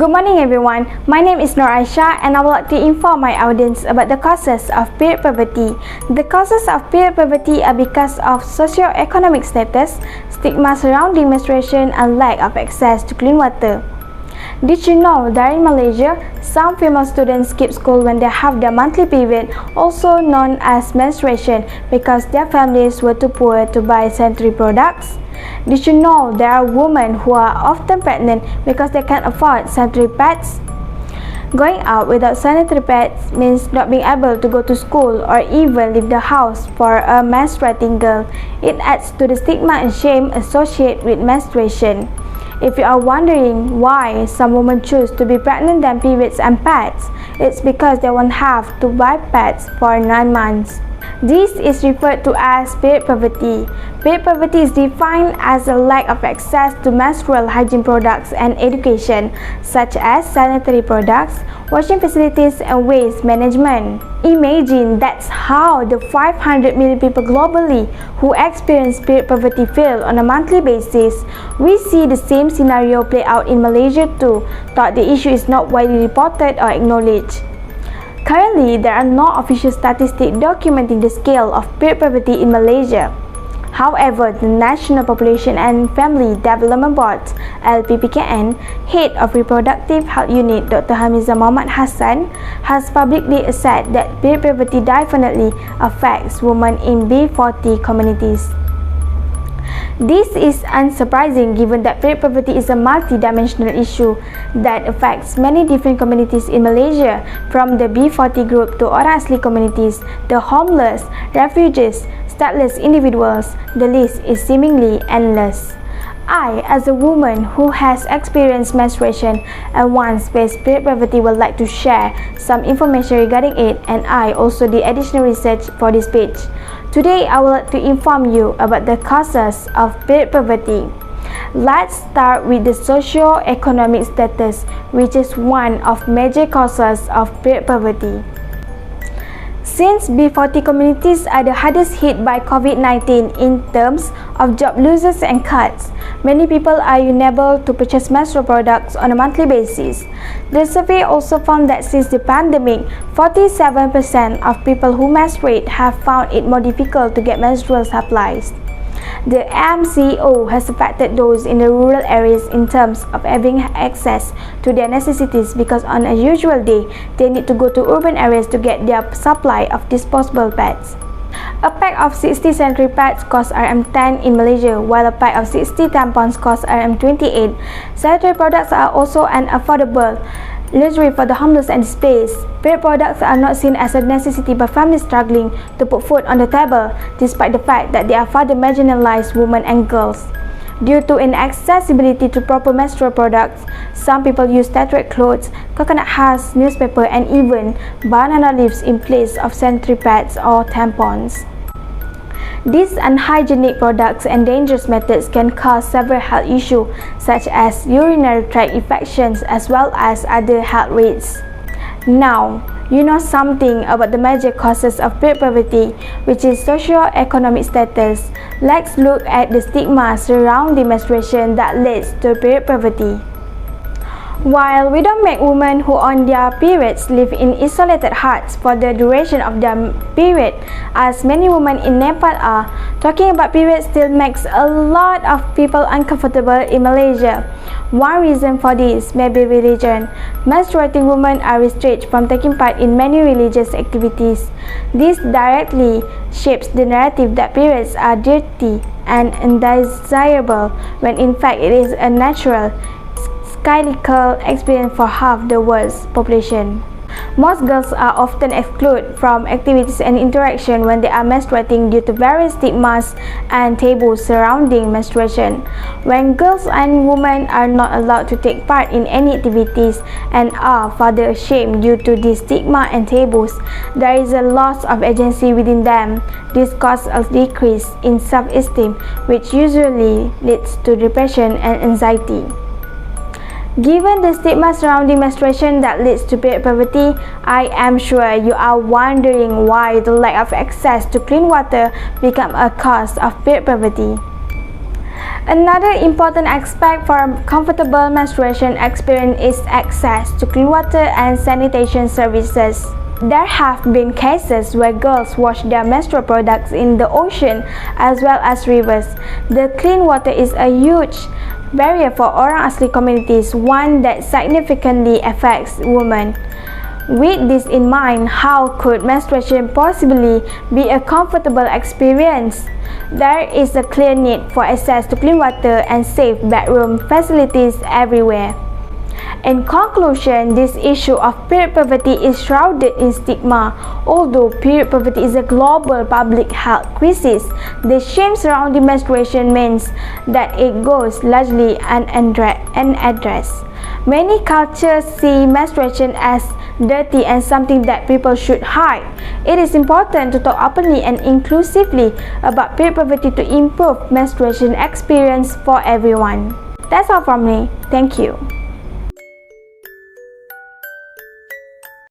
Good morning everyone, my name is Aishah and I would like to inform my audience about the causes of period poverty. The causes of period poverty are because of socio-economic status, stigma surrounding menstruation and lack of access to clean water. Did you know that in Malaysia, some female students skip school when they have their monthly period, also known as menstruation, because their families were too poor to buy sanitary products? Did you know there are women who are often pregnant because they can't afford sanitary pads? Going out without sanitary pads means not being able to go to school or even leave the house for a menstruating girl. It adds to the stigma and shame associated with menstruation. If you are wondering why some women choose to be pregnant than periods and pads, it's because they won't have to buy pads for 9 months. This is referred to as period poverty. Period poverty is defined as a lack of access to menstrual hygiene products and education, such as sanitary products, washing facilities, and waste management. Imagine that's how the 500 million people globally who experience period poverty feel on a monthly basis. We see the same scenario play out in Malaysia too, though the issue is not widely reported or acknowledged. Currently, there are no official statistics documenting the scale of period poverty in Malaysia. However, the National Population and Family Development Board (LPPKN) Head of Reproductive Health Unit Dr. Hamiza Muhammad Hassan has publicly said that period poverty definitely affects women in B40 communities. This is unsurprising given that period poverty is a multi-dimensional issue that affects many different communities in Malaysia, from the B40 group to orang asli communities, the homeless, refugees, stateless individuals. The list is seemingly endless. I, as a woman who has experienced menstruation and once faced period poverty, would like to share some information regarding it, and I also did additional research for this page. Today, I would like to inform you about the causes of period poverty. Let's start with the socio-economic status, which is one of major causes of period poverty. Since B40 communities are the hardest hit by COVID-19 in terms of job losses and cuts, many people are unable to purchase menstrual products on a monthly basis. The survey also found that since the pandemic, 47% of people who menstruate have found it more difficult to get menstrual supplies. The MCO has affected those in the rural areas in terms of having access to their necessities, because on a usual day, they need to go to urban areas to get their supply of disposable pads. A pack of 60 sanitary pads costs Rm10 in Malaysia, while a pack of 60 tampons costs Rm28. Sanitary products are also an affordable luxury for the homeless and displaced. Period products are not seen as a necessity by families struggling to put food on the table, despite the fact that they are further marginalized women and girls. Due to inaccessibility to proper menstrual products, some people use tattered clothes, coconut husks, newspaper, and even banana leaves in place of sanitary pads or tampons. These unhygienic products and dangerous methods can cause several health issues such as urinary tract infections as well as other health risks. Now, you know something about the major causes of period poverty, which is socio-economic status. Let's look at the stigma surrounding menstruation that leads to period poverty. While we don't make women who on their periods live in isolated huts for the duration of their period, as many women in Nepal are, talking about periods still makes a lot of people uncomfortable in Malaysia. One reason for this may be religion. Menstruating women are restricted from taking part in many religious activities. This directly shapes the narrative that periods are dirty and undesirable, when in fact it is a natural cyclical experience for half the world's population. Most girls are often excluded from activities and interaction when they are menstruating due to various stigmas and taboos surrounding menstruation. When girls and women are not allowed to take part in any activities and are further ashamed due to this stigma and taboos, there is a loss of agency within them. This causes a decrease in self-esteem, which usually leads to depression and anxiety. Given the stigma surrounding menstruation that leads to period poverty, I am sure you are wondering why the lack of access to clean water becomes a cause of period poverty. Another important aspect for a comfortable menstruation experience is access to clean water and sanitation services. There have been cases where girls wash their menstrual products in the ocean as well as rivers. The clean water is a huge barrier for orang asli communities, one that significantly affects women. With this in mind, how could menstruation possibly be a comfortable experience? There is a clear need for access to clean water and safe bedroom facilities everywhere. In conclusion, this issue of period poverty is shrouded in stigma. Although period poverty is a global public health crisis, the shame surrounding menstruation means that it goes largely unaddressed. Many cultures see menstruation as dirty and something that people should hide. It is important to talk openly and inclusively about period poverty to improve menstruation experience for everyone. That's all from me. Thank you.